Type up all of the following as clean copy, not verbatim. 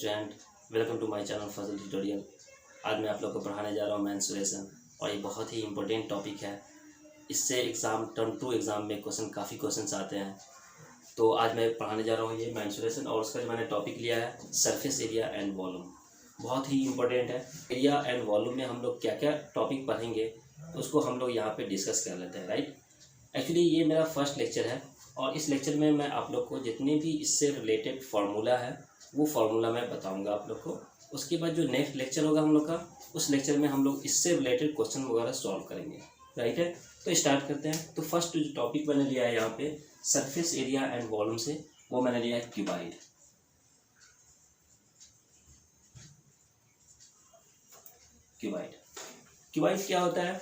Student, welcome to my channel Fazal tutorial. आज मैं आप लोग को पढ़ाने जा रहा हूँ मेंस्ट्रुएशन और ये बहुत ही इंपॉर्टेंट टॉपिक है। इससे टर्म टू एग्ज़ाम में काफ़ी क्वेश्चंस आते हैं। तो आज मैं पढ़ाने जा रहा हूँ ये मेंस्ट्रुएशन और उसका जो मैंने टॉपिक लिया है सरफेस एरिया एंड वॉल्यूम, बहुत ही इंपॉर्टेंट है। एरिया एंड वॉल्यूम में हम लोग क्या क्या टॉपिक पढ़ेंगे उसको हम लोग यहाँ पर डिस्कस कर लेते हैं, राइट। एक्चुअली ये मेरा फर्स्ट लेक्चर है और इस लेक्चर में मैं आप लोग को जितने भी इससे रिलेटेड फार्मूला है वो फार्मूला मैं बताऊंगा आप लोग को। उसके बाद जो नेक्स्ट लेक्चर होगा हम लोग का, उस लेक्चर में हम लोग इससे रिलेटेड क्वेश्चन वगैरह सॉल्व करेंगे, राइट है। तो स्टार्ट करते हैं। तो फर्स्ट जो टॉपिक मैंने लिया है यहाँ पे सरफेस एरिया एंड वॉल्यूम से, वो मैंने लिया है क्यूबाइड। क्यूबाइड क्या होता है?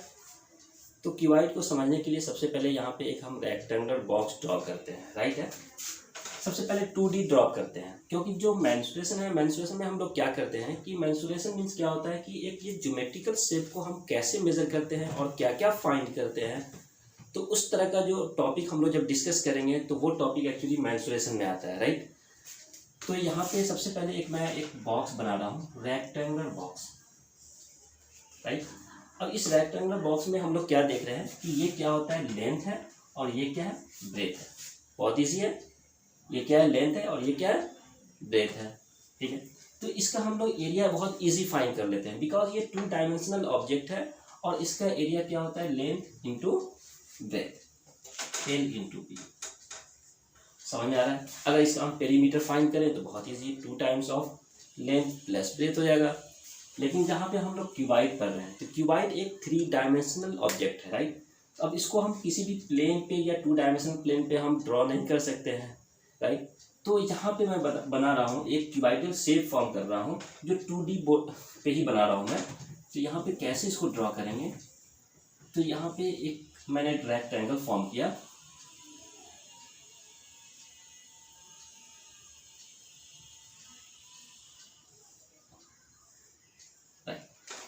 तो क्यूबाइड को समझने के लिए सबसे पहले यहाँ पे एक हम रेक्टेंगुलर बॉक्स ड्रॉ करते हैं, राइट है। सबसे पहले 2D ड्रॉ करते हैं, क्योंकि जो मेंस्ट्रुएशन है, मेंस्ट्रुएशन में हम लोग क्या करते हैं कि मेंस्ट्रुएशन मीन्स क्या होता है कि एक ये ज्योमेट्रिकल शेप को हम कैसे मेजर करते हैं और क्या क्या फाइंड करते हैं। तो उस तरह का जो टॉपिक हम लोग जब डिस्कस करेंगे तो वो टॉपिक एक्चुअली मेंस्ट्रुएशन में आता है, राइट। तो यहाँ पे सबसे पहले मैं एक बॉक्स बना रहा हूँ, रेक्टेंगुलर बॉक्स, राइट। अब इस रेक्टेंगुलर बॉक्स में हम लोग क्या देख रहे हैं कि ये क्या होता है, लेंथ है और ये क्या है, ब्रेथ है। बहुत ईजी है, ये क्या है, लेंथ है और ये क्या है, ब्रेथ है, ठीक है। तो इसका हम लोग एरिया बहुत इजी फाइंड कर लेते हैं, बिकॉज ये 2 डायमेंशनल ऑब्जेक्ट है और इसका एरिया क्या होता है, length into breadth, L into B. समझ में आ रहा है? अगर इसका हम पेरीमीटर फाइंड करें तो बहुत easy, 2 times of length plus breadth हो जाएगा। लेकिन जहाँ पे हम लोग क्यूबाइड पढ़ रहे हैं तो क्यूबाइड एक 3 डायमेंशनल ऑब्जेक्ट है, राइट। अब इसको हम किसी भी प्लेन पे या 2 डायमेंशनल प्लेन पे हम ड्रॉ नहीं कर सकते हैं, राइट। तो यहाँ पे मैं बना रहा हूँ एक क्यूबाइडल शेप फॉर्म कर रहा हूँ जो 2D बोर्ड पे ही बना रहा हूँ मैं। तो यहाँ पे कैसे इसको ड्रॉ करेंगे, तो यहाँ पे एक मैंने रेक्टेंगल फॉर्म किया,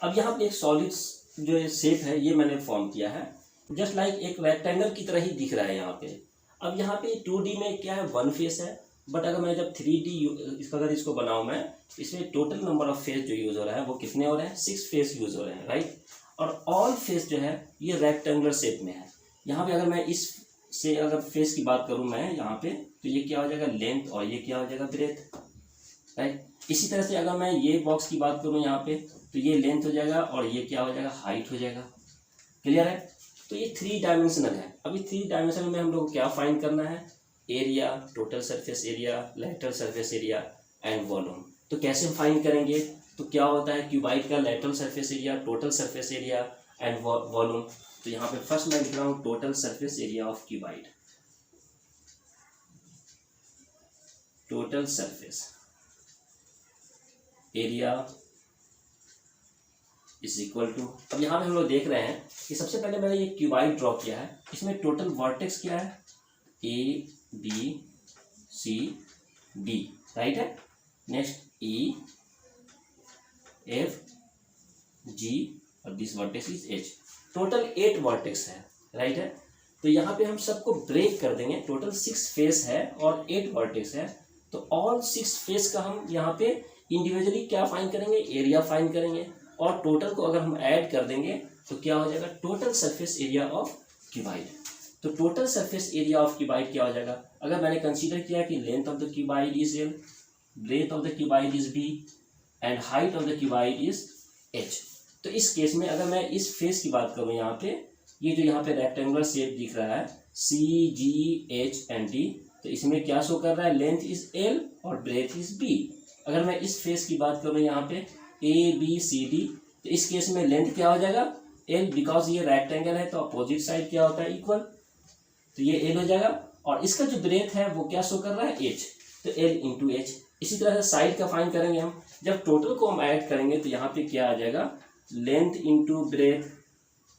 अब यहाँ पे एक सॉलिड जो शेप है ये मैंने फॉर्म किया है, जस्ट लाइक एक रेक्टेंगल की तरह ही दिख रहा है यहाँ पे। अब यहाँ पे 2D में क्या है, 1 फेस है, बट अगर मैं जब 3D अगर इसको बनाऊँ मैं, इसमें टोटल नंबर ऑफ फेस जो यूज़ हो रहा है वो कितने हो रहे हैं, 6 फेस यूज़ हो रहे हैं, राइट। और ऑल फेस जो है ये रेक्टेंगुलर शेप में है। यहाँ पे अगर मैं इस से अगर फेस की बात करूँ मैं यहाँ पे, तो ये क्या हो जाएगा, लेंथ, और ये क्या हो जाएगा, ब्रेथ, राइट। इसी तरह से अगर मैं ये बॉक्स की बात करूँ यहाँ पे, तो ये लेंथ हो जाएगा और ये क्या हो जाएगा, हाइट हो जाएगा। क्लियर है? तो ये 3 डायमेंशनल है। अभी 3 डायमेंशनल में हम लोग को क्या फाइंड करना है, area, total surface area, lateral surface area and volume. तो कैसे फाइंड करेंगे, तो क्या होता है क्यूबाइड का lateral surface area, total surface area and volume. तो यहाँ पे फर्स्ट मैं लिख रहा हूँ total surface area of cuboid, total surface area is equal to, अब यहाँ पे हम लोग देख रहे हैं कि सबसे पहले मैंने ये क्यूबाइड ड्रॉ किया है, इसमें टोटल वर्टेक्स क्या है, A B C D, right है। नेक्स्ट ई एफ जी और this vertex is H, total 8 vertex है, राइट है। तो यहाँ पे हम सबको ब्रेक कर देंगे, टोटल 6 फेस है और 8 वर्टेक्स है। तो ऑल 6 फेस का हम यहाँ पे इंडिविजुअली क्या फाइंड करेंगे, एरिया फाइंड करेंगे, और टोटल को अगर हम ऐड कर देंगे तो क्या हो जाएगा, total surface area of cuboid. तो total surface area of cuboid क्या हो जाएगा, अगर मैंने कंसीडर किया कि length of the cuboid is L, breadth of the cuboid is B and height of the cuboid is H. तो इस केस में अगर मैं इस फेस की बात करूँ यहाँ पे, ये जो यहाँ पे रेक्टेंगुलर शेप दिख रहा है सी जी एच एंड डी, तो इसमें क्या शो कर रहा है, लेंथ इज एल और ब्रेथ इज बी। अगर मैं इस फेस की बात करूँ यहाँ पे ए बी सी डी, तो इस केस में लेंथ क्या हो जाएगा, एल, बिकॉज ये रेक्टेंगल है तो अपोजिट साइड क्या होता है, इक्वल, तो ये एल हो जाएगा। और इसका जो ब्रेथ है वो क्या शो कर रहा है, एच, तो एल इंटू एच। इसी तरह से साइड का फाइंड करेंगे हम, जब टोटल को हम ऐड करेंगे तो यहाँ पे क्या आ जाएगा, लेंथ इंटू ब्रेथ,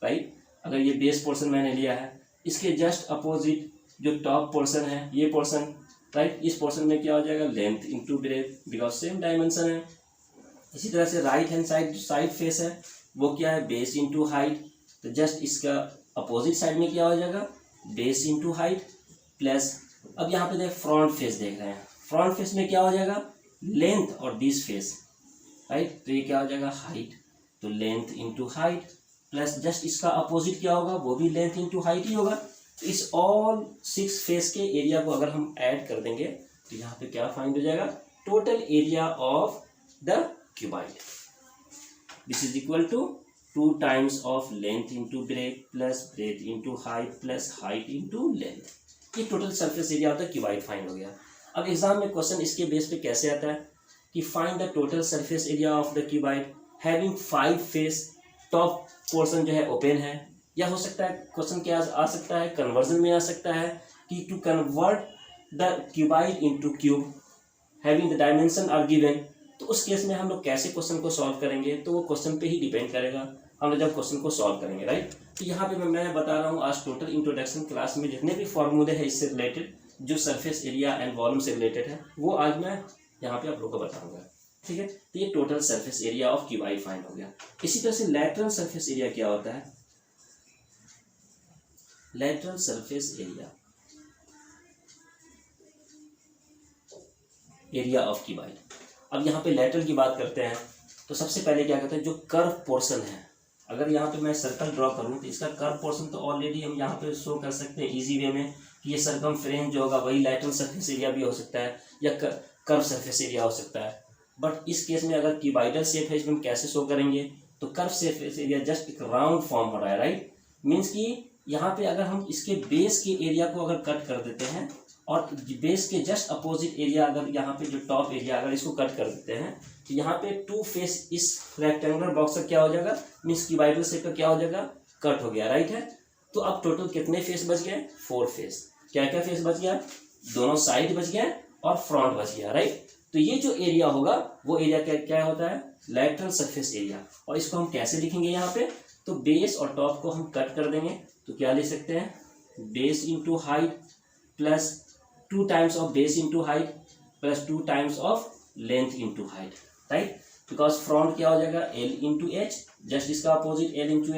राइट। अगर ये बेस पोर्शन मैंने लिया है, इसके जस्ट अपोजिट जो टॉप पोर्शन है ये पोर्शन, राइट, इस पोर्शन में क्या हो जाएगा, length into breath, because same dimension है। इसी तरह से राइट हैंड साइड जो साइड फेस है वो क्या है, बेस इंटू हाइट, तो जस्ट इसका अपोजिट साइड में क्या हो जाएगा, बेस इंटू हाइट प्लस, अब यहाँ पे देख फ्रंट फेस देख रहे हैं, फ्रंट फेस में क्या हो जाएगा, लेंथ और दिस फेस, राइट। तो ये क्या हो जाएगा, हाइट। तो length into height plus just इसका अपोजिट क्या होगा, वो भी लेंथ इंटू हाइट ही होगा। तो इस ऑल 6 फेस के एरिया को अगर हम ऐड कर देंगे तो यहाँ पे क्या फाइंड हो जाएगा, total area of the cuboid, this is equal to 2 times of length into breadth plus breadth into height plus height into length. ये टोटल सरफेस एरिया होता है क्यूबाइड फाइंड हो गया। अब एग्जाम में क्वेश्चन इसके बेस पे कैसे आता है कि find the total surface area of the cuboid having 5 face, top portion जो है ओपन है, या हो सकता है क्वेश्चन क्या आ सकता है, कन्वर्जन में आ सकता है कि to convert the cuboid into cube having the dimension are given. तो उस केस में हम लोग कैसे क्वेश्चन को सॉल्व करेंगे, तो वो क्वेश्चन पे ही डिपेंड करेगा हम लोग जब क्वेश्चन को सॉल्व करेंगे, राइट। तो यहाँ पे मैं बता रहा हूँ आज टोटल इंट्रोडक्शन क्लास में जितने भी फॉर्मूले हैं इससे रिलेटेड, जो सरफेस एरिया एंड वॉल्यूम से रिलेटेड है, वो आज मैं यहाँ पे आप लोग को बताऊंगा, ठीक है। तो ये total surface area of cuboid find हो गया। इसी तरह से लैटरल सरफेस एरिया क्या होता है, lateral surface area of cuboid. अब यहाँ पे लैटरल की बात करते हैं तो सबसे पहले क्या कहते हैं, जो कर्व पोर्शन है, अगर यहाँ पे मैं सर्कल ड्रॉ करूँ तो इसका कर्व पोर्शन तो ऑलरेडी हम यहाँ पे शो कर सकते हैं इजी वे में कि ये सरकमफ्रेंस जो होगा वही लैटरल सरफेस एरिया भी हो सकता है या कर्व सरफेस एरिया हो सकता है। बट इस केस में अगर क्यूबाइडल शेप है इसमें हम कैसे शो करेंगे, तो कर्व सरफेस एरिया जस्ट एक राउंड फॉर्म हो रहा है, राइट। मीन्स कि यहाँ पे अगर हम इसके बेस के एरिया को अगर कट कर देते हैं और बेस के जस्ट अपोजिट एरिया अगर यहाँ पे जो टॉप एरिया अगर इसको कट कर देते हैं तो यहाँ पे 2 फेस इस रेक्टेंगुलर बॉक्स का क्या हो जाएगा, मीन्स क्यूबाइडल शेप का क्या हो जाएगा, कट हो गया, राइट है। तो अब टोटल कितने फेस बच गए, 4 फेस। क्या क्या फेस बच गया, दोनों साइड बच गया और फ्रंट बच गया, राइट। तो ये जो एरिया होगा वो एरिया क्या क्या होता है, लैटरल सरफेस एरिया। और इसको हम कैसे लिखेंगे यहाँ पे, तो बेस और टॉप को हम कट कर देंगे तो क्या लिख सकते हैं, base into height plus 2 times of base into height plus 2 times of length into height, right. Because front क्या हो जाएगा, एल इंटू एच, जस्ट इसका अपोजिट एल इंटू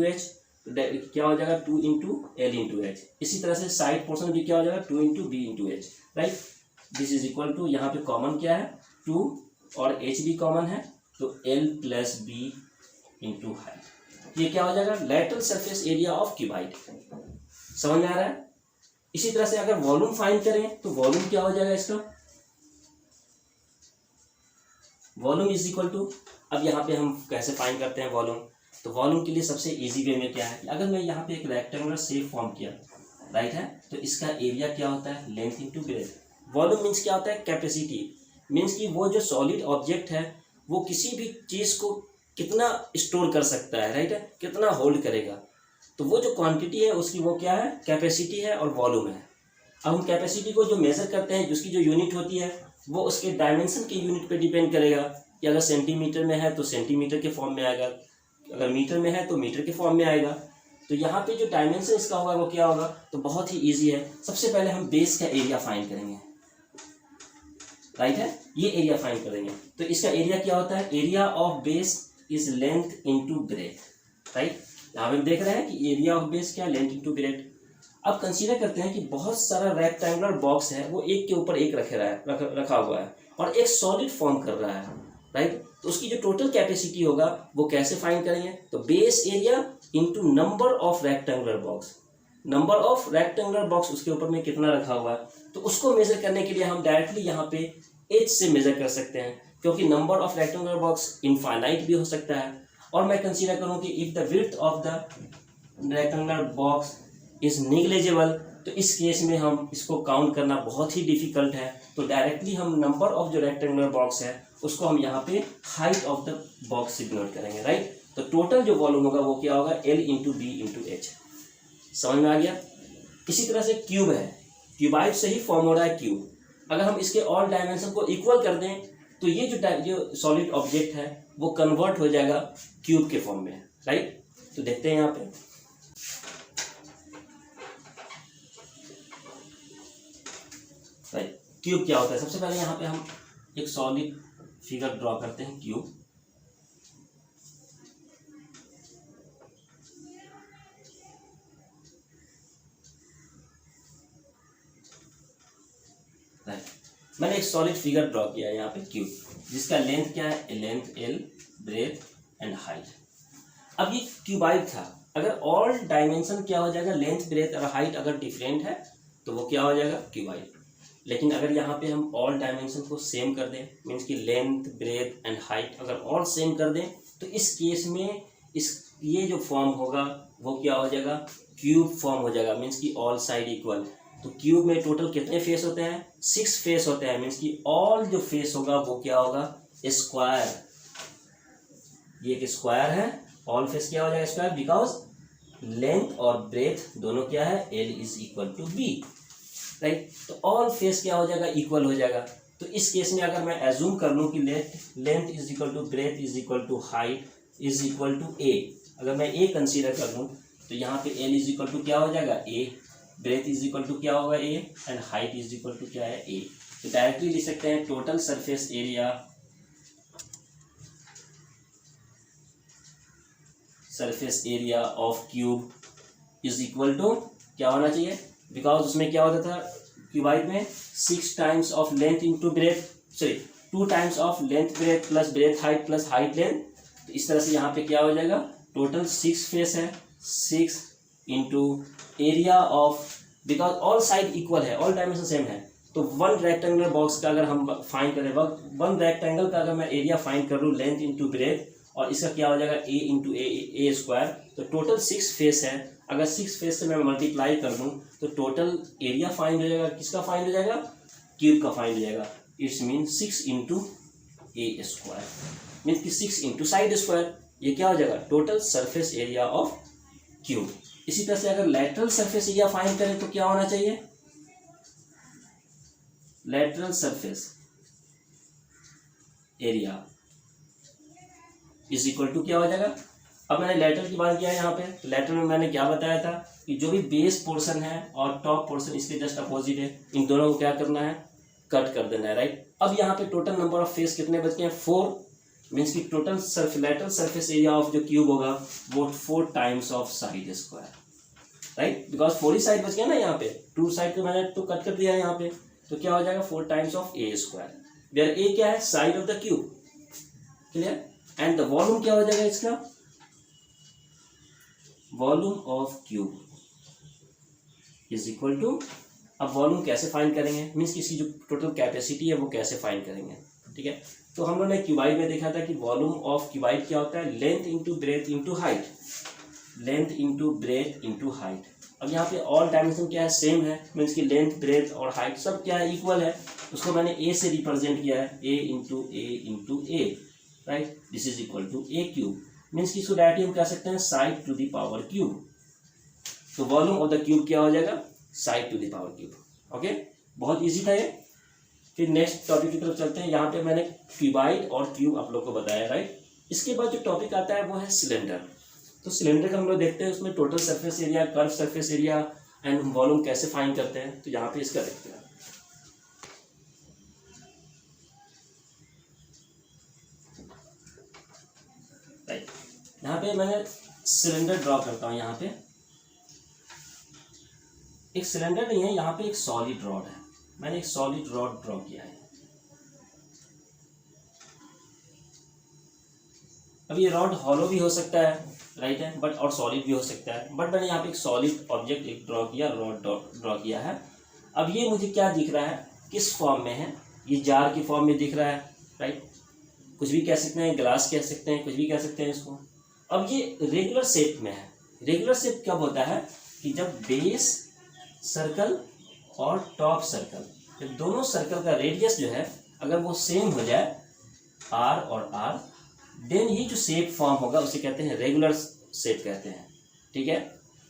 एच, क्या हो जाएगा 2 इंटू एल इंटू एच। इसी तरह से साइड पोर्शन भी क्या हो जाएगा 2 into B into H, right. This is equal to, यहाँ पे कॉमन क्या है 2 और एच भी कॉमन है तो L plus B into height. ये क्या हो जाएगा, lateral surface area of cuboid. समझ में आ रहा है। इसी तरह से अगर वॉल्यूम फाइंड करें तो वॉल्यूम क्या हो जाएगा इसका, वॉल्यूम इज इक्वल टू, अब यहाँ पे हम कैसे फाइंड करते हैं वॉल्यूम, तो वॉल्यूम के लिए सबसे इजी वे में क्या है, अगर मैं यहाँ पे एक रेक्टेंगुलर शेप फॉर्म किया, राइट है, तो इसका एरिया क्या होता है, length into breath. Volume means क्या होता है, कैपेसिटी, मीन्स कि वो जो सॉलिड ऑब्जेक्ट है वो किसी भी चीज़ को कितना स्टोर कर सकता है, राइट है, कितना होल्ड करेगा। तो वो जो क्वांटिटी है उसकी वो क्या है, कैपेसिटी है और वॉल्यूम है। अब हम कैपेसिटी को जो मेजर करते हैं, जिसकी जो यूनिट होती है वो उसके डायमेंशन के यूनिट पे डिपेंड करेगा कि अगर सेंटीमीटर में है तो सेंटीमीटर के फॉर्म में आएगा, अगर मीटर में है तो मीटर के फॉर्म में आएगा। तो यहाँ पे जो डायमेंशन इसका होगा वो क्या होगा, तो बहुत ही ईजी है। सबसे पहले हम बेस का एरिया फाइंड करेंगे, राइट है, ये एरिया फाइंड करेंगे। तो इसका एरिया क्या होता है, area of base is length into breath, right. यहाँ पे देख रहे हैं कि एरिया ऑफ बेस क्या है, लेंथ इंटू ब्रेथ। अब कंसीडर करते हैं कि बहुत सारा रेक्टेंगुलर बॉक्स है वो एक के ऊपर एक रखा हुआ है और एक सॉलिड फॉर्म कर रहा है, राइट। तो उसकी जो टोटल कैपेसिटी होगा वो कैसे फाइंड करेंगे, तो base area into number of rectangular box, number of rectangular box उसके ऊपर में कितना रखा हुआ है, तो उसको मेजर करने के लिए हम डायरेक्टली यहाँ पे एच से मेजर कर सकते हैं, क्योंकि number of rectangular box infinite भी हो सकता है। और मैं कंसीडर करूँ कि if the width of the rectangular box is negligible, तो इस केस में हम इसको काउंट करना बहुत ही डिफिकल्ट है। तो डायरेक्टली हम नंबर ऑफ जो रेक्टेंगुलर बॉक्स है उसको हम यहाँ पे हाइट ऑफ द बॉक्स से डिनोट करेंगे, राइट। तो टोटल जो वॉल्यूम होगा वो क्या होगा, L into B into H. समझ में आ गया। इसी तरह से क्यूब है, क्यूबाइड से ही फॉर्म हो रहा है क्यूब। अगर हम इसके ऑल डायमेंशन को इक्वल कर दें तो ये जो सॉलिड ऑब्जेक्ट है वो कन्वर्ट हो जाएगा क्यूब के फॉर्म में, राइट। तो देखते हैं यहाँ पे, राइट, क्यूब क्या होता है। सबसे पहले यहाँ पे हम एक सॉलिड फिगर ड्रॉ करते हैं, क्यूब। राइट, मैंने एक सॉलिड फिगर ड्रॉ किया है यहाँ पे क्यूब, जिसका लेंथ क्या है, length L, breadth and height. अब ये क्यूबाइड था, अगर ऑल डायमेंशन क्या हो जाएगा, लेंथ ब्रेथ और हाइट अगर डिफरेंट है तो वो क्या हो जाएगा, क्यूबाइड। लेकिन अगर यहाँ पे हम ऑल डायमेंशन को सेम कर दें, मीन्स कि लेंथ ब्रेथ एंड हाइट अगर ऑल सेम कर दें, तो इस केस में ये जो फॉर्म होगा वो क्या हो जाएगा, क्यूब फॉर्म हो जाएगा, मीन्स कि ऑल साइड इक्वल। तो क्यूब में टोटल कितने फेस होते हैं, 6 फेस होते हैं, मीन्स कि ऑल जो फेस होगा वो क्या होगा, स्क्वायर। ये एक स्क्वायर है, ऑल फेस क्या हो जाएगा, स्क्वायर, बिकॉज लेंथ और ब्रेथ दोनों क्या है, L is equal to B, right. तो ऑल फेस क्या हो जाएगा, इक्वल हो जाएगा। तो इस केस में अगर मैं एज्यूम कर लूँ कि length is equal to breadth is equal to height is equal to A, अगर मैं ए कंसीडर कर लूँ तो यहाँ पे एल इज इक्वल टू क्या हो जाएगा, A, breadth is equal to क्या होगा, A, and height is equal to क्या है, ए। तो डायरेक्टली लिख सकते हैं total surface area of cube is equal to क्या होना चाहिए, बिकॉज उसमें क्या होता था क्यूबाइड में 6 times of length into breath, sorry 2 times of length breadth plus height length. तो इस तरह से यहाँ पे क्या हो जाएगा, टोटल 6 फेस है, 6 into area of, because all side equal है, ऑल डायमेंशन सेम है। तो वन रेक्टेंगुलर बॉक्स का अगर हम फाइंड करें, वन रेक्टेंगल का अगर मैं एरिया फाइंड कर लूँ लेंथ इंटू ब्रेथ, और इसका क्या हो जाएगा ए इंटू ए स्क्वायर, तो टोटल 6 फेस है। अगर 6 फेस से मैं मल्टीप्लाई कर दूँ तो टोटल एरिया फाइंड हो जाएगा, किसका फाइंड हो जाएगा, क्यूब का फाइंड हो जाएगा। It's mean 6 into A square, means कि 6 इंटू साइड स्क्वायर, ये क्या हो जाएगा, total surface area of cube. इसी तरह से अगर लेटरल सरफेस एरिया फाइंड करें तो क्या होना चाहिए, lateral surface area is equal to क्या हो जाएगा। अब मैंने लेटरल की बात किया है यहाँ पे, तो लेटरल में मैंने क्या बताया था कि जो भी बेस पोर्शन है और टॉप पोर्शन इसके जस्ट अपोजिट है, इन दोनों को क्या करना है, कट कर देना है, राइट। अब यहाँ पे टोटल नंबर ऑफ फेस कितने बचते हैं, 4, मीन्स कि total lateral surface area of जो क्यूब होगा वो 4 times of side square, right, because 4 he side बच गया ना यहाँ पे, 2 साइड को मैंने तो कट कर दिया है यहाँ पे, तो क्या हो जाएगा 4 times of A square, where A क्या है, side of the cube, clear. And the volume क्या हो जाएगा इसका, volume of cube is equal to, अब वॉल्यूम कैसे फाइंड करेंगे, मीन्स किसी जो टोटल कैपेसिटी है वो कैसे फाइंड करेंगे, ठीक है। तो हम लोगों ने क्यूबाइड में देखा था कि वॉल्यूम ऑफ क्यूबाइड क्या होता है, length into breath into height, length into breath into height. अब यहाँ पे ऑल डायमेंशन क्या है, सेम है, मीन्स की लेंथ ब्रेथ और हाइट सब क्या है, इक्वल है। उसको मैंने ए से रिप्रेजेंट किया है, A into A, right, this is equal to A cube, means की इसको डायरेक्टली हम कह सकते हैं side to the power cube. तो वॉल्यूम ऑफ द क्यूब क्या हो जाएगा, side to the power cube. Okay, बहुत इजी था ये। फिर नेक्स्ट टॉपिक की तरफ चलते हैं। यहाँ पे मैंने क्यूबाइड और क्यूब आप लोग को बताया, राइट। इसके बाद जो टॉपिक आता है वो है सिलेंडर। तो सिलेंडर का हम लोग देखते हैं, उसमें total surface area, curve surface area and volume कैसे फाइंड करते हैं। तो यहाँ पे इसका देखते हैं। राइट, यहाँ पे मैंने सिलेंडर ड्रॉ करता हूँ। यहाँ पे एक सिलेंडर नहीं है, यहाँ पे एक सॉलिड रॉड है। मैंने एक सॉलिड रॉड ड्रॉ किया है। अब ये रॉड हॉलो भी हो सकता है, राइट है, बट और सॉलिड भी हो सकता है, बट मैंने यहाँ पे एक सॉलिड ऑब्जेक्ट एक ड्रॉ किया, रॉड ड्रॉ किया है। अब ये मुझे क्या दिख रहा है, किस फॉर्म में है, ये जार की फॉर्म में दिख रहा है, राइट। कुछ भी कह सकते हैं, ग्लास कह सकते हैं, कुछ भी कह सकते हैं इसको। अब ये रेगुलर शेप में है। रेगुलर शेप कब होता है कि जब बेस सर्कल और टॉप सर्कल, जब दोनों सर्कल का रेडियस जो है अगर वो सेम हो जाए, आर और आर, देन ये जो शेप फॉर्म होगा उसे कहते हैं रेगुलर शेप कहते हैं, ठीक है।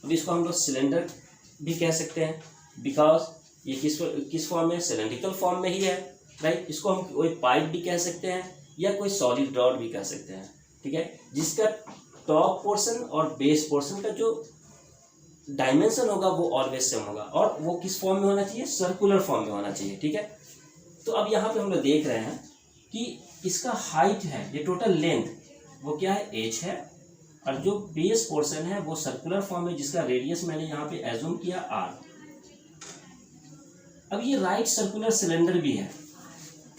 अब इसको हम लोग सिलेंडर भी कह सकते हैं, बिकॉज ये किस फॉर्म में, सिलेंड्रिकल फॉर्म में ही है, राइट। इसको हम कोई पाइप भी कह सकते हैं या कोई सॉलिड रॉड भी कह सकते हैं, ठीक है, जिसका टॉप पोर्शन और बेस पोर्शन का जो डायमेंशन होगा वो ऑलवेज सेम होगा, और वो किस फॉर्म में होना चाहिए, सर्कुलर फॉर्म में होना चाहिए, ठीक है। तो अब यहाँ पे हम लोग देख रहे हैं कि इसका हाइट है, ये टोटल लेंथ वो क्या है, एच है, और जो बेस पोर्शन है वो सर्कुलर फॉर्म है, जिसका रेडियस मैंने यहाँ पे एज्यूम किया आर। अब ये राइट सर्कुलर सिलेंडर भी है,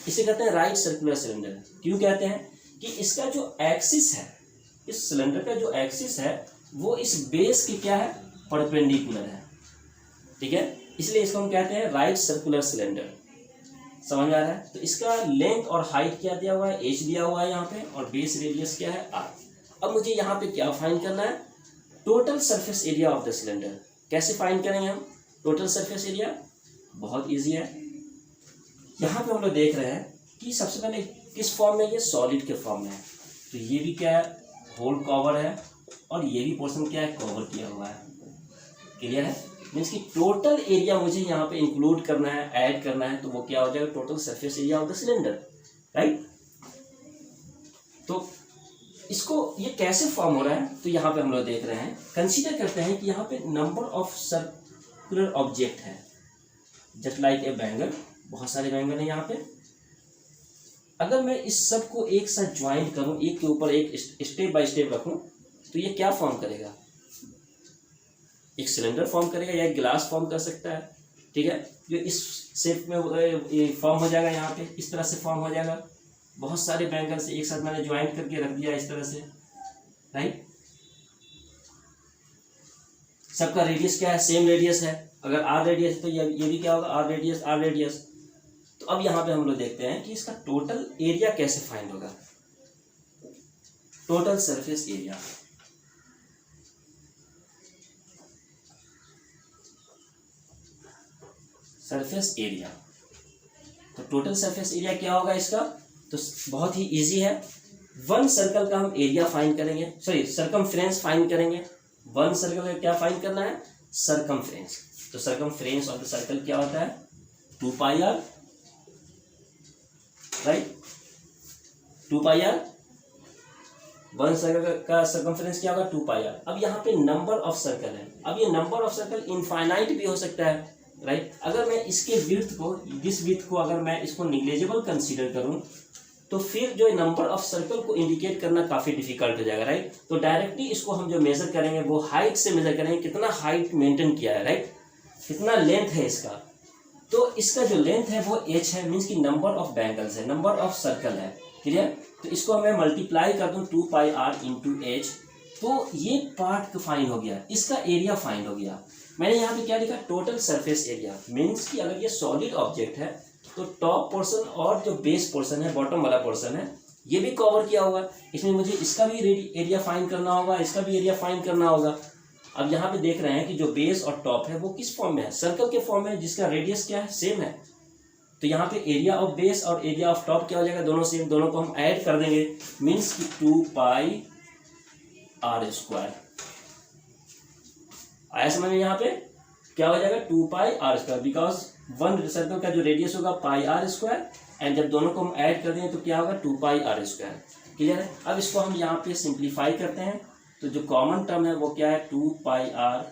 इसे कहते हैं राइट सर्कुलर सिलेंडर। क्यों कहते हैं कि इसका जो एक्सिस है, इस सिलेंडर का जो एक्सिस है वो इस बेस की क्या है, परपेंडिकुलर है, ठीक है, इसलिए इसको हम कहते हैं राइट सर्कुलर सिलेंडर। समझ में आ रहा है? तो इसका लेंथ और हाइट क्या दिया हुआ है, h दिया हुआ है यहाँ पे, और बेस रेडियस क्या है, r। अब मुझे यहाँ पे क्या फाइंड करना है, total surface area of the cylinder. कैसे फाइंड करेंगे हम टोटल सरफेस एरिया? बहुत इजी है। यहाँ पे हम लोग देख रहे हैं कि सबसे पहले किस फॉर्म में, ये सॉलिड के फॉर्म में है, तो ये भी क्या है, होल कवर है, और ये भी पोर्शन क्या है, कवर किया हुआ है। क्लियर है? मीन्स कि टोटल एरिया मुझे यहाँ पे इंक्लूड करना है, ऐड करना है, तो वो क्या हो जाएगा, total surface area of the cylinder, right. तो इसको ये कैसे फॉर्म हो रहा है, तो यहाँ पे हम लोग देख रहे हैं, कंसीडर करते हैं कि यहाँ पे नंबर ऑफ सर्कुलर ऑब्जेक्ट है, जस्ट लाइक ए बैंगल, बहुत सारे बैंगल हैं यहाँ पे। अगर मैं इस सब को एक साथ ज्वाइंट करूँ, एक के ऊपर एक स्टेप बाय स्टेप रखूँ, तो ये क्या फॉर्म करेगा, एक सिलेंडर फॉर्म करेगा या एक ग्लास फॉर्म कर सकता है, ठीक है, जो इस शेप में फॉर्म हो जाएगा, यहाँ पे इस तरह से फॉर्म हो जाएगा। बहुत सारे बैंगल से एक साथ मैंने ज्वाइंट करके रख दिया इस तरह से, राइट। सबका रेडियस क्या है, सेम रेडियस है। अगर आर रेडियस तो ये भी क्या होगा, आर रेडियस। तो अब यहाँ पे हम लोग देखते हैं कि इसका टोटल एरिया कैसे फाइंड होगा। Total surface area, surface area, तो टोटल सरफेस एरिया क्या होगा इसका, तो बहुत ही इजी है। वन सर्कल का हम एरिया फाइंड करेंगे, सॉरी सरकमफ्रेंस फाइंड करेंगे। वन सर्कल का क्या फाइंड करना है, सरकमफ्रेंस। तो सरकमफ्रेंस ऑफ द सर्कल क्या होता है, 2πr, right, 2πr। One circle का सरकमफ्रेंस क्या होगा, 2πr। अब यहाँ पे नंबर ऑफ सर्कल है, अब ये नंबर ऑफ सर्कल इनफाइनाइट भी हो सकता है, राइट। अगर मैं इसके विड्थ को, दिस विड्थ को अगर मैं इसको निग्लेजेबल कंसीडर करूं, तो फिर जो नंबर ऑफ सर्कल को इंडिकेट करना काफ़ी डिफिकल्ट हो जाएगा, राइट। तो डायरेक्टली इसको हम जो मेजर करेंगे वो हाइट से मेजर करेंगे, कितना हाइट मेंटेन किया है, राइट, कितना लेंथ है इसका। तो इसका जो लेंथ है वो h है, मीन्स की नंबर ऑफ बैंगल्स है, नंबर ऑफ सर्कल है, क्लियर। तो इसको मैं मल्टीप्लाई कर दूँ 2πr इंटू h, तो ये पार्ट फाइंड हो गया, इसका एरिया फाइंड हो गया। मैंने यहाँ पे क्या लिखा, टोटल सरफेस एरिया, मीन्स कि अगर ये सॉलिड ऑब्जेक्ट है तो टॉप पोर्शन और जो बेस पोर्शन है, बॉटम वाला पोर्शन है, ये भी कवर किया होगा, इसमें मुझे इसका भी एरिया फाइंड करना होगा, इसका भी एरिया फाइंड करना होगा। अब यहाँ पे देख रहे हैं कि जो बेस और टॉप है वो किस फॉर्म में है, सर्कल के फॉर्म में, जिसका रेडियस क्या है, सेम है। तो यहाँ पे एरिया ऑफ बेस और एरिया ऑफ टॉप क्या हो जाएगा, दोनों सेम, दोनों को हम ऐड कर देंगे, मीन्स कि 2πr²। आया समझ में? यहाँ पे क्या हो जाएगा, 2πr², बिकॉज वन सर्कल का जो रेडियस होगा πr², एंड जब दोनों को हम ऐड कर देंगे तो क्या होगा, 2πr²। क्लियर है? अब इसको हम यहाँ पे सिंप्लीफाई करते हैं, तो जो कॉमन टर्म है वो क्या है, 2πr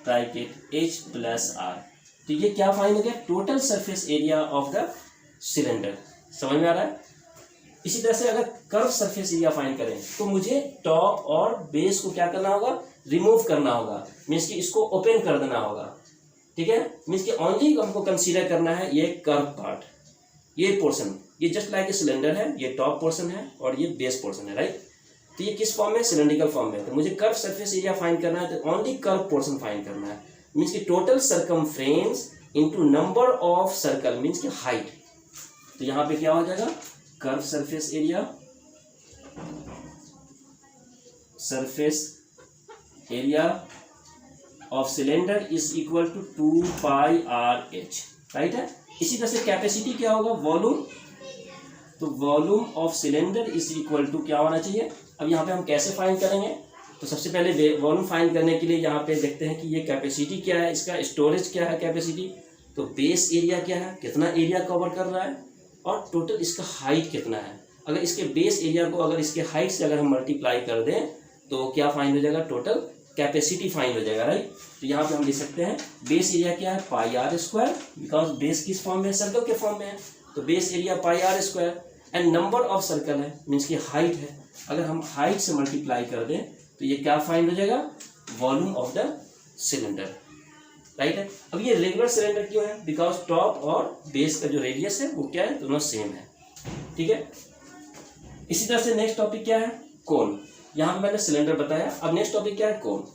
bracket h plus r। तो ये क्या फाइंड हो गया, total surface area of the cylinder. समझ में आ रहा है? इसी तरह से अगर कर्व सरफेस एरिया फाइंड करें तो मुझे टॉप और बेस को क्या करना होगा, रिमूव करना होगा, मीन्स कि इसको ओपन कर देना होगा, ठीक है। मीन्स कि ओनली हमको कंसीडर करना है ये कर्व पार्ट, ये पोर्शन, ये जस्ट लाइक ए सिलेंडर है, ये टॉप पोर्शन है और ये बेस पोर्शन है, राइट। तो ये किस फॉर्म में, सिलेंड्रिकल फॉर्म में। तो मुझे कर्व सरफेस एरिया फाइंड करना है, तो ओनली कर्व पोर्शन फाइंड करना है, मीन्स कि total circumference into number of circle, means कि हाइट। तो यहाँ पे क्या हो जाएगा, curve surface area of cylinder is equal to 2πrh, right है। इसी तरह से कैपेसिटी क्या होगा, वॉल्यूम। तो volume of cylinder is equal to क्या होना चाहिए। अब यहाँ पे हम कैसे फाइंड करेंगे, तो सबसे पहले वॉल्यूम फाइंड करने के लिए यहाँ पे देखते हैं कि ये कैपेसिटी क्या है, इसका स्टोरेज क्या है कैपेसिटी, तो बेस एरिया क्या है, कितना एरिया कवर कर रहा है, और टोटल इसका हाइट कितना है। अगर इसके बेस एरिया को अगर इसके हाइट से अगर हम मल्टीप्लाई कर दें तो क्या फाइंड हो जाएगा, टोटल कैपेसिटी फाइंड हो जाएगा, राइट। तो यहाँ पे हम लिख सकते हैं बेस एरिया क्या है, πr², बिकॉज बेस किस फॉर्म में है, सर्कल के फॉर्म में है, तो base area πr², and number of circle है, मीन्स की हाइट है। अगर हम हाइट से मल्टीप्लाई कर दें तो ये क्या फाइंड हो जाएगा, volume of the cylinder, right है। अब ये रेगुलर सिलेंडर क्यों है, बिकॉज टॉप और बेस का जो रेडियस है वो क्या है, दोनों सेम है। ठीक है। इसी तरह से नेक्स्ट टॉपिक क्या है, कोन। यहाँ पे मैंने सिलेंडर बताया, अब नेक्स्ट टॉपिक क्या है, कोन।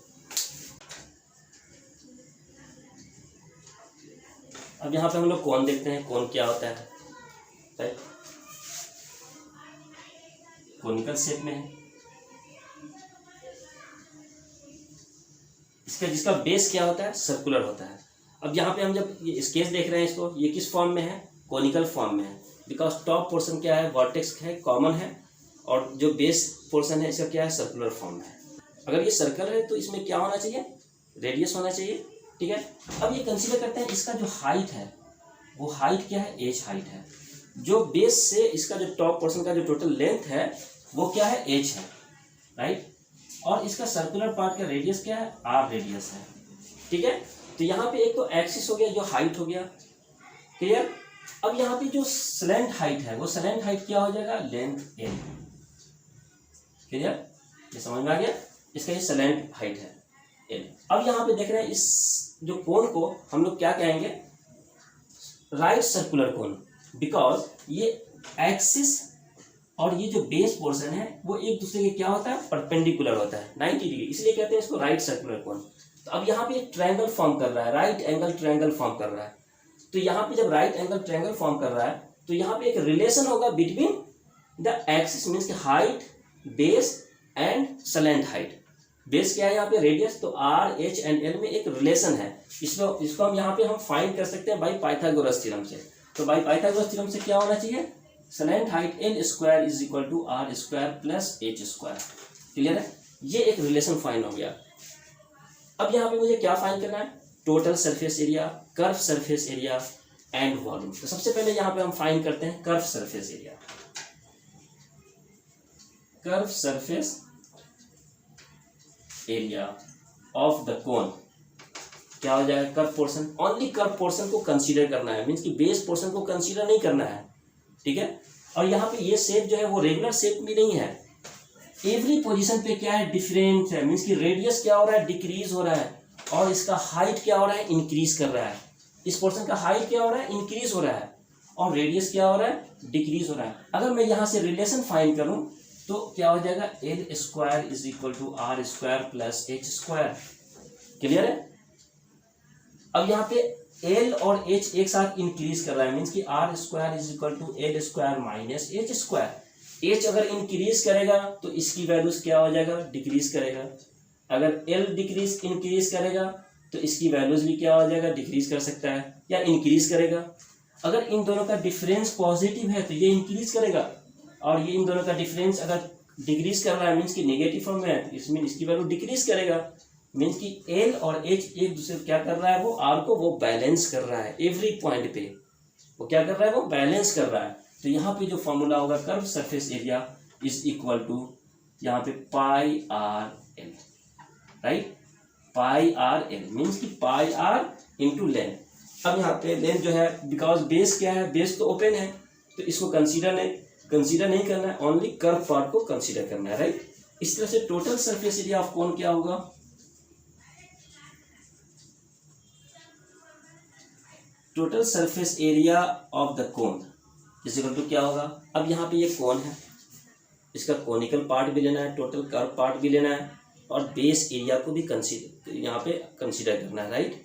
अब यहाँ पे हम लोग कोन देखते हैं, कोन क्या होता है, राइट। कोनिकल शेप में है, इसका जिसका बेस क्या होता है, सर्कुलर होता है। अब यहाँ पे हम जब ये स्केच देख रहे हैं इसको, ये किस फॉर्म में है, कोनिकल फॉर्म में है, बिकॉज टॉप पोर्शन क्या है, वर्टेक्स है, कॉमन है, और जो बेस पोर्शन है इसका क्या है, सर्कुलर फॉर्म में है। अगर ये सर्कल है तो इसमें क्या होना चाहिए, रेडियस होना चाहिए, ठीक है। अब ये कंसीडर करते हैं इसका जो हाइट है वो हाइट क्या है, एज हाइट है। जो बेस से इसका जो टॉप पोर्शन का जो टोटल लेंथ है वो क्या है, एज है, राइट। और इसका सर्कुलर पार्ट का रेडियस क्या है, आर रेडियस है, ठीक है। तो यहाँ पे एक तो एक्सिस हो गया जो हाइट हो गया, क्लियर। अब यहाँ पे जो स्लैंट हाइट है वो स्लैंट हाइट क्या हो जाएगा, लेंथ एल, क्लियर, ये समझ में आ गया। इसका ये स्लैंट हाइट है एल। अब यहाँ पे देख रहे हैं इस जो कोन को हम लोग क्या कहेंगे, राइट सर्कुलर कोन, बिकॉज ये एक्सिस और ये जो बेस पोर्शन है वो एक दूसरे के क्या होता है, परपेंडिकुलर होता है 90 डिग्री, इसलिए कहते हैं इसको राइट सर्कुलर कोन। तो अब यहाँ पे एक ट्रायंगल फॉर्म कर रहा है, राइट एंगल ट्रायंगल फॉर्म कर रहा है। तो यहाँ पे जब राइट एंगल ट्रायंगल फॉर्म कर रहा है तो यहाँ पे एक रिलेशन होगा बिटवीन द एक्सिस, मीन्स की height, base and slant height. Base क्या है यहाँ पे, रेडियस, तो आर, एच एंड एल में एक रिलेशन है। इसको हम यहाँ पे हम फाइंड कर सकते हैं बाई पाइथागोरस थ्योरम से। तो बाई पाइथागोरस थ्योरम से क्या होना चाहिए, slant height L square is equal to R square plus H square, clear है। ये एक रिलेशन फाइंड हो गया। अब यहाँ पे मुझे क्या फाइंड करना है, total surface area, curve surface area and volume. तो सबसे पहले यहाँ पे हम फाइंड करते हैं curve surface area. Curve surface area of the कोन क्या हो जाएगा, curve portion. Only curve portion को कंसीडर करना है, मीन्स कि बेस पोर्शन को कंसीडर नहीं करना है, ठीक है। और यहाँ पे ये शेप जो है वो रेगुलर शेप भी नहीं है, एवरी पोजीशन पे क्या है, डिफरेंट है, मीन्स कि रेडियस क्या हो रहा है, डिक्रीज हो रहा है, और इसका हाइट क्या हो रहा है, इंक्रीज कर रहा है। इस पोर्शन का हाइट क्या हो रहा है, इंक्रीज हो रहा है, और रेडियस क्या हो रहा है, डिक्रीज हो रहा है। अगर मैं यहाँ से रिलेशन फाइंड करूँ तो क्या हो जाएगा, L square is equal to R square plus H square, clear है। अब यहाँ पे एल और एच एक साथ इंक्रीज कर रहा है, मीन्स कि R square is equal to L square minus H square. H अगर इंक्रीज करेगा तो इसकी वैल्यूज क्या हो जाएगा, डिक्रीज करेगा। अगर एल डिक्रीज इंक्रीज करेगा तो इसकी वैल्यूज भी क्या हो जाएगा, डिक्रीज कर सकता है या इंक्रीज करेगा। अगर इन दोनों का डिफरेंस पॉजिटिव है तो ये इंक्रीज करेगा, और ये इन दोनों का डिफरेंस अगर डिक्रीज कर रहा है मीन्स कि नेगेटिव फॉर्म में है तो इसमें इसकी वैल्यू डिक्रीज करेगा। मीन्स कि एल और एच एक दूसरे को क्या कर रहा है, वो आर को वो बैलेंस कर रहा है, एवरी पॉइंट पे वो क्या कर रहा है, वो बैलेंस कर रहा है। तो यहाँ पे जो फॉर्मूला होगा curve surface area is equal to यहाँ पे pi R L, right, pi R L means कि पाई आर इंटू लेंथ। अब यहाँ पे लेंथ जो है, बिकॉज बेस क्या है, बेस तो ओपन है तो इसको कंसीडर नहीं करना है, ओनली कर्व पार्ट को कंसीडर करना है, राइट। इस तरह से total surface area of cone क्या होगा, total surface area of the cone is equal to क्या होगा। अब यहाँ पे ये कोन है, इसका कोनिकल पार्ट भी लेना है, टोटल कर्व पार्ट भी लेना है, और बेस एरिया को भी यहाँ पे कंसीडर करना है, राइट।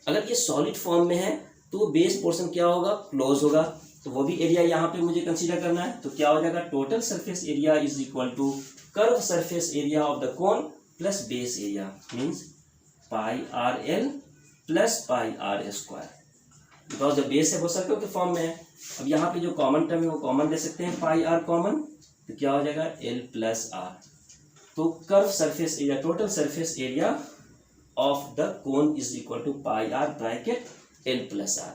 अगर ये सॉलिड फॉर्म में है तो बेस पोर्शन क्या होगा, क्लोज होगा, तो वो भी एरिया यहाँ पे मुझे कंसीडर करना है। तो क्या हो जाएगा, total surface area is equal to curve surface area of the cone plus base area, means pi R L plus pi R square, because जो बेस है वो सर्कल के फॉर्म में है। अब यहाँ पे जो कॉमन टर्म है वो कॉमन ले सकते हैं, पाई आर कॉमन, तो क्या हो जाएगा, एल प्लस आर। तो curve surface area, total surface area of the cone is equal to pi R bracket L plus R.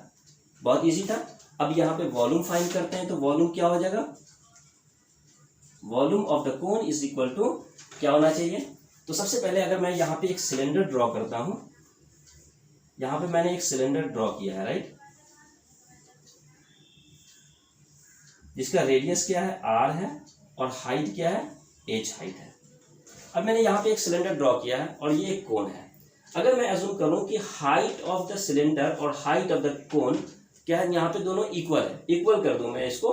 बहुत इजी था। अब यहाँ पे वॉल्यूम फाइंड करते हैं, तो वॉल्यूम क्या हो जाएगा, volume of the cone is equal to क्या होना चाहिए। तो सबसे पहले अगर मैं यहाँ पे एक सिलेंडर ड्रॉ करता हूँ, यहाँ पे मैंने एक सिलेंडर ड्रॉ किया है, राइट, जिसका रेडियस क्या है, आर है, और हाइट क्या है, एच हाइट है। अब मैंने यहाँ पे एक सिलेंडर ड्रॉ किया है और ये एक कोन है। अगर मैं अज्यूम करूँ कि हाइट ऑफ द सिलेंडर और हाइट ऑफ द कोन क्या है, यहाँ पे दोनों इक्वल है, इक्वल कर दूं मैं इसको,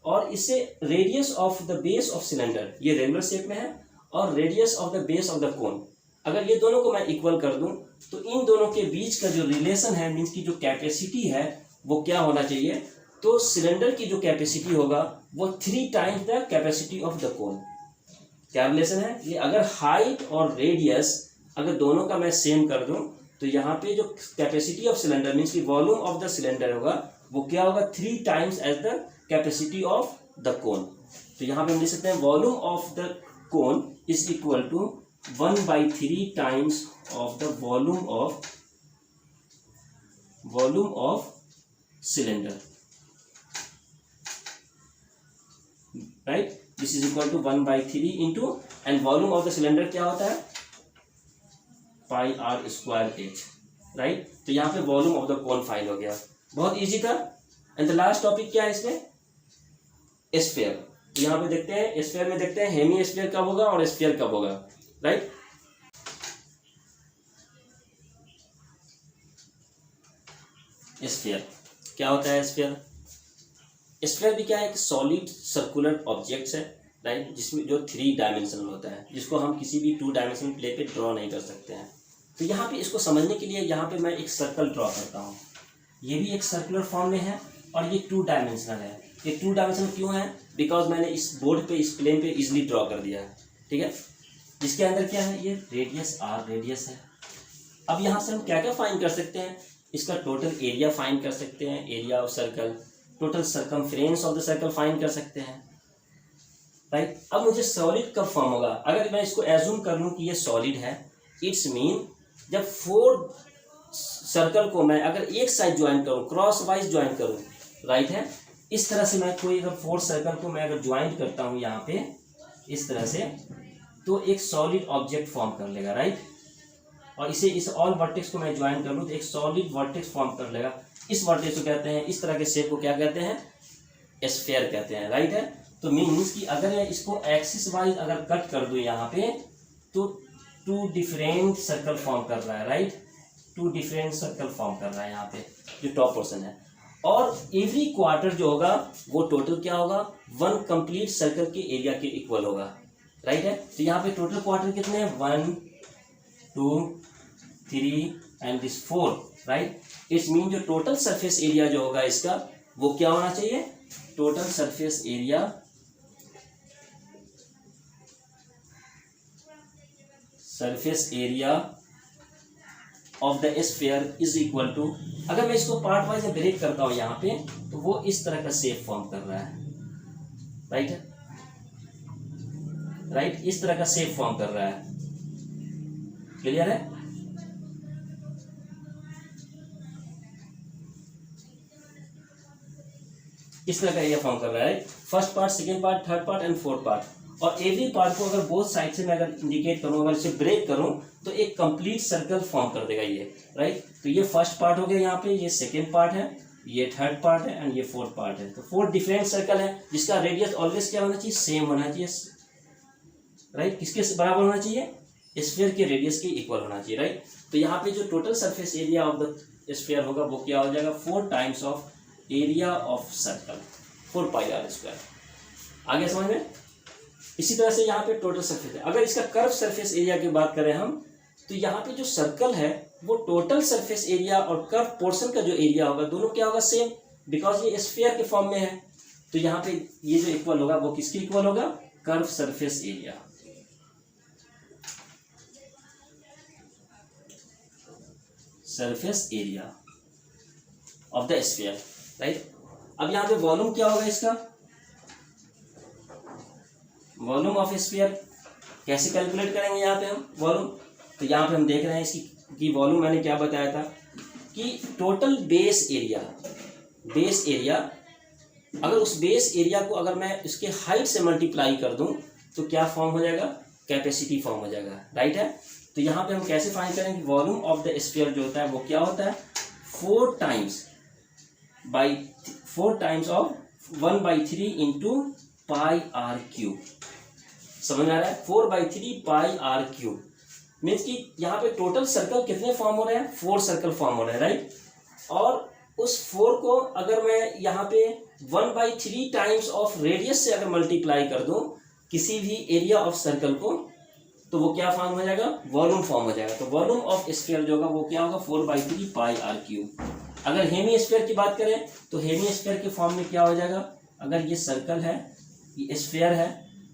और इससे radius of the base of cylinder, ये रेगुलर शेप में है, और radius of the base of the कोन, अगर ये दोनों को मैं इक्वल कर दूं तो इन दोनों के बीच का जो रिलेशन है, मीन्स की जो कैपेसिटी है वो क्या होना चाहिए, तो सिलेंडर की जो कैपेसिटी होगा वो 3 times the capacity of the कोन। क्या रिलेशन है ये, अगर हाइट और रेडियस अगर दोनों का मैं सेम कर दूं तो यहाँ पे जो कैपेसिटी ऑफ सिलेंडर मीन्स की वॉल्यूम ऑफ द सिलेंडर होगा वो क्या होगा, 3 times as the capacity of the cone. तो यहाँ पे हम लिख सकते हैं volume of the cone is equal to 1/3 times of the volume of cylinder, right. This is equal to 1/3 into, and volume of the cylinder क्या होता है, πr²h, राइट। तो यहाँ पे volume of the cone find हो गया, बहुत easy था। एंड द लास्ट टॉपिक क्या है इसमें, स्फीयर। तो यहाँ पे देखते हैं स्फीयर में, देखते हैं हेमी स्फीयर कब होगा और स्फीयर कब होगा, राइट। स्फीयर क्या होता है, स्फीयर भी क्या है, एक सॉलिड सर्कुलर ऑब्जेक्ट्स है, राइट, जिसमें जो 3 डायमेंशनल होता है, जिसको हम किसी भी 2 डायमेंशनल प्ले पे ड्रॉ नहीं कर सकते हैं। तो यहाँ पे इसको समझने के लिए यहाँ पे मैं एक सर्कल ड्रॉ करता हूँ, ये भी एक सर्कुलर फॉर्म में है और ये 2 डायमेंशनल है। ये 2 डायमेंशनल क्यों है, बिकॉज मैंने इस बोर्ड पे, इस प्लेन पे इजिली ड्रॉ कर दिया है, ठीक है। जिसके अंदर क्या है, ये रेडियस r रेडियस है। अब यहाँ से हम क्या क्या फाइंड कर सकते हैं, इसका टोटल एरिया फाइंड कर सकते हैं, area of circle, total circumference of the circle find कर सकते हैं, राइट। अब मुझे सॉलिड कब फॉर्म होगा, अगर मैं इसको एज्यूम कर लूँ कि ये सॉलिड है, इट्स मीन जब 4 सर्कल को मैं अगर एक साइड ज्वाइन करूँ, क्रॉस वाइज ज्वाइन करूँ, राइट है, इस तरह से मैं कोई अगर 4 सर्कल को मैं अगर ज्वाइन करता हूँ यहाँ पे इस तरह से, तो एक सॉलिड ऑब्जेक्ट फॉर्म कर लेगा, राइट। और इसे इस ऑल वर्टेक्स को मैं ज्वाइन कर लूँ तो एक सॉलिड वर्टेक्स फॉर्म कर लेगा। इस वर्टेक्स को कहते हैं, इस तरह के शेप को क्या कहते हैं, स्फीयर कहते हैं, राइट है। तो मीन्स कि अगर मैं इसको एक्सिस वाइज अगर कट कर दूँ यहाँ पे तो 2 डिफरेंट सर्कल फॉर्म कर रहा है, राइट, 2 डिफरेंट सर्कल फॉर्म कर रहा है यहाँ पे जो टॉप पोर्शन है। और एवरी क्वार्टर जो होगा वो टोटल क्या होगा, 1 कंप्लीट सर्कल के एरिया के इक्वल होगा, राइट है। तो यहाँ पे टोटल क्वार्टर कितने हैं, 1 2 3 and this 4, right. It's mean जो टोटल सरफेस एरिया जो होगा इसका वो क्या होना चाहिए, total surface area of the sphere is equal to, अगर मैं इसको पार्ट वाइज ब्रेक करता हूँ यहाँ पे तो वो इस तरह का शेप फॉर्म कर रहा है, राइट है, राइट, इस तरह का शेप फॉर्म कर रहा है, क्लियर है। इस तरह का एरिया फॉर्म कर रहा है, first part, second part, third part and fourth part. और एवरी पार्ट को अगर बोथ साइड से मैं अगर इंडिकेट करूँ, अगर इसे ब्रेक करूँ तो एक कंप्लीट सर्कल फॉर्म कर देगा ये, राइट। तो ये फर्स्ट पार्ट हो गया यहाँ पे, ये सेकेंड पार्ट है, ये थर्ड पार्ट है एंड ये फोर्थ पार्ट है। तो 4 डिफरेंट सर्कल है जिसका रेडियस ऑलवेज क्या होना चाहिए, सेम होना चाहिए, राइट। किसके बराबर होना चाहिए, स्फीयर के रेडियस के इक्वल होना चाहिए, राइट। तो यहाँ पे जो total surface area of the sphere होगा वो क्या हो जाएगा, 4 times of area of circle, 4πr²। आगे समझ में। इसी तरह से यहाँ पे टोटल सरफेस है। अगर इसका कर्व सरफेस एरिया की बात करें हम, तो यहाँ पे जो सर्कल है वो टोटल सरफेस एरिया और कर्व पोर्शन का जो एरिया होगा दोनों क्या होगा, सेम, बिकॉज ये स्फीयर के फॉर्म में है। तो यहाँ पे ये जो इक्वल होगा वो किसके इक्वल होगा, curve surface area, surface area of the sphere, right. अब यहाँ पे वॉल्यूम क्या होगा इसका, वॉल्यूम ऑफ स्फीयर कैसे कैलकुलेट करेंगे यहाँ पे हम वॉल्यूम। तो यहाँ पे हम देख रहे हैं इसकी कि वॉल्यूम मैंने क्या बताया था कि टोटल बेस एरिया, अगर उस बेस एरिया को अगर मैं उसके हाइट से मल्टीप्लाई कर दूं तो क्या फॉर्म हो जाएगा, कैपेसिटी फॉर्म हो जाएगा, राइट है। तो यहाँ पे हम कैसे फाइंड करेंगे, वॉल्यूम ऑफ द स्फीयर जो होता है वो क्या होता है, 4 टाइम्स ऑफ 1/3 इंटू πr³ समझ में आ रहा है, 4/3 πr³ मीन्स कि यहाँ पे टोटल सर्कल कितने फॉर्म हो रहे हैं, 4 सर्कल फॉर्म हो रहे हैं, राइट। और उस 4 को अगर मैं यहाँ पे 1/3 टाइम्स ऑफ रेडियस से अगर मल्टीप्लाई कर दूं किसी भी एरिया ऑफ सर्कल को, तो वो क्या फॉर्म हो जाएगा, वॉल्यूम फॉर्म हो जाएगा। तो वॉल्यूम ऑफ स्फीयर जो होगा वो क्या होगा, 4/3 पाई आर क्यूब। अगर हेमी स्फीयर की बात करें तो हेमी स्फीयर के फॉर्म में क्या हो जाएगा, अगर ये सर्कल है, ये स्फीयर है,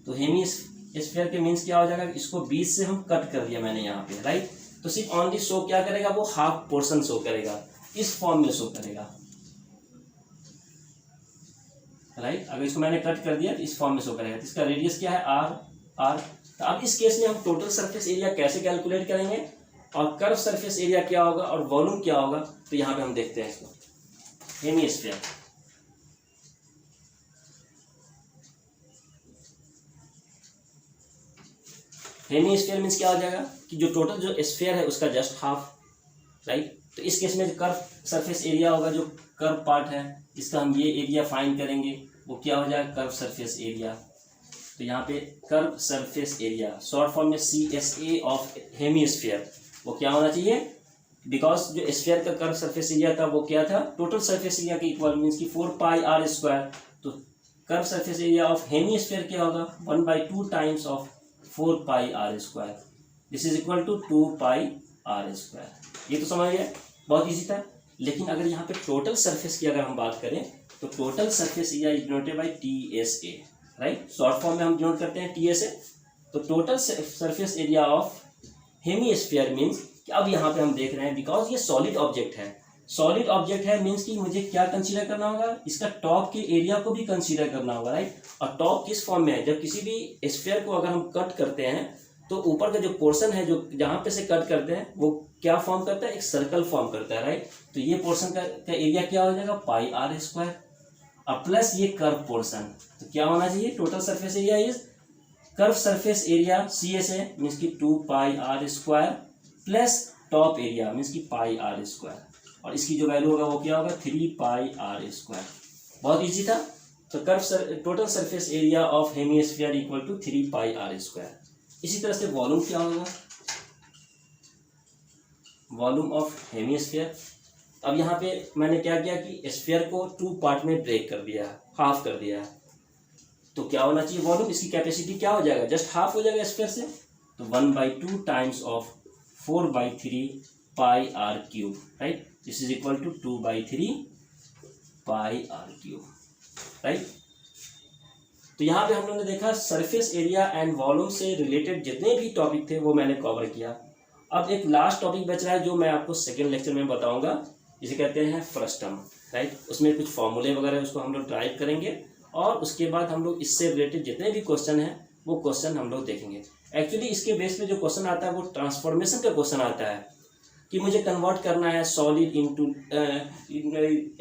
तो हेमी स्फीयर के मीन्स क्या हो जाएगा, इसको बीच से हम कट कर दिया मैंने यहाँ पे, राइट। तो सिर्फ ऑनली शो क्या करेगा, वो हाफ पोर्शन शो करेगा, इस फॉर्म में शो करेगा, राइट। अगर इसको मैंने कट कर दिया तो इस फॉर्म में शो करेगा। तो इसका रेडियस क्या है, आर। तो अब इस केस में हम टोटल सरफेस एरिया कैसे कैलकुलेट करेंगे और कर्व सरफेस एरिया क्या होगा और वॉल्यूम क्या होगा, तो यहाँ पे हम देखते हैं इसको। Hemisphere, hemisphere means क्या हो जाएगा कि जो टोटल जो स्फीयर है उसका जस्ट हाफ, राइट। तो इस केस में जो कर्व सरफेस एरिया होगा, जो कर्व पार्ट है, इसका हम ये एरिया फाइंड करेंगे, वो क्या हो जाएगा, कर्व सरफेस एरिया। तो यहाँ पे curve surface area short form में CSA ऑफ हेमी स्फीयर, वो क्या होना चाहिए, बिकॉज जो स्फीयर का कर्व सरफेस एरिया था वो क्या था, टोटल सरफेस एरिया के इक्वल, मीन्स की 4 पाई आर स्क्वायर। तो curve surface area of hemisphere क्या होगा, 1/2 times of 4 pi R square, this is equal to 2 pi R square. ये तो समझ गए, बहुत ईजी था। लेकिन अगर यहाँ पे टोटल सरफेस की अगर हम बात करें तो total surface area is denoted by TSA, right. Short form में हम डिनोट करते हैं TSA। तो total surface area of hemisphere means कि अब यहाँ पे हम देख रहे हैं, बिकॉज ये सॉलिड ऑब्जेक्ट है, सॉलिड ऑब्जेक्ट है मीन्स कि मुझे क्या कंसीडर करना होगा, इसका टॉप के एरिया को भी कंसीडर करना होगा, राइट। और टॉप किस फॉर्म में है, जब किसी भी स्फीयर को अगर हम कट करते हैं तो ऊपर का जो पोर्शन है, जो जहाँ पे से कट करते हैं, वो क्या फॉर्म करता है, एक सर्कल फॉर्म करता है, राइट। तो ये पोर्शन का एरिया क्या हो जाएगा, पाई आर स्क्वायर, और प्लस ये कर्व पोर्शन। तो क्या होना चाहिए, total surface area is curve surface area CSA means की 2 pi R square plus top area means की पाई आर स्क्वायर, और इसकी जो वैल्यू होगा वो क्या होगा, 3 पाई आर स्क्वायर। बहुत इजी था। तो curve total surface area of hemisphere equal to 3 pi R square. इसी तरह से वॉल्यूम क्या होगा, वॉल्यूम ऑफ हेमी स्फीयर। अब यहाँ पे मैंने क्या किया कि स्फीयर को 2 पार्ट में ब्रेक कर दिया, हाफ कर दिया, तो क्या होना चाहिए वॉल्यूम, इसकी कैपेसिटी क्या हो जाएगा, जस्ट हाफ हो जाएगा स्फीयर से। तो 1/2 times of 4/3 pi R cube, right, this is equal to 2/3 pi R cube, right. तो यहाँ पे हम लोगों ने देखा सरफेस एरिया एंड वॉल्यूम से रिलेटेड जितने भी टॉपिक थे वो मैंने कवर किया। अब एक लास्ट टॉपिक बच रहा है जो मैं आपको सेकेंड लेक्चर में बताऊंगा, जिसे कहते हैं फ्रस्टम, राइट। उसमें कुछ फॉर्मूले वगैरह उसको हम लोग ड्राइव करेंगे, और उसके बाद हम लोग इससे रिलेटेड जितने भी क्वेश्चन हैं वो क्वेश्चन हम लोग देखेंगे। एक्चुअली इसके बेस पे जो क्वेश्चन आता है वो ट्रांसफॉर्मेशन का क्वेश्चन आता है, कि मुझे कन्वर्ट करना है solid into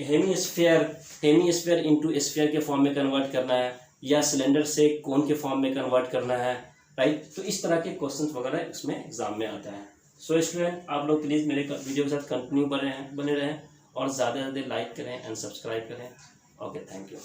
hemisphere into sphere के फॉर्म में कन्वर्ट करना है, या सिलेंडर से कोन के फॉर्म में कन्वर्ट करना है, राइट। तो इस तरह के क्वेश्चंस वगैरह इसमें एग्जाम में आता है। सो स्टूडेंट, आप लोग प्लीज़ मेरे वीडियो के साथ कंटिन्यू बने रहें और ज़्यादा से ज़्यादा लाइक करें एंड सब्सक्राइब करें। Okay, thank you.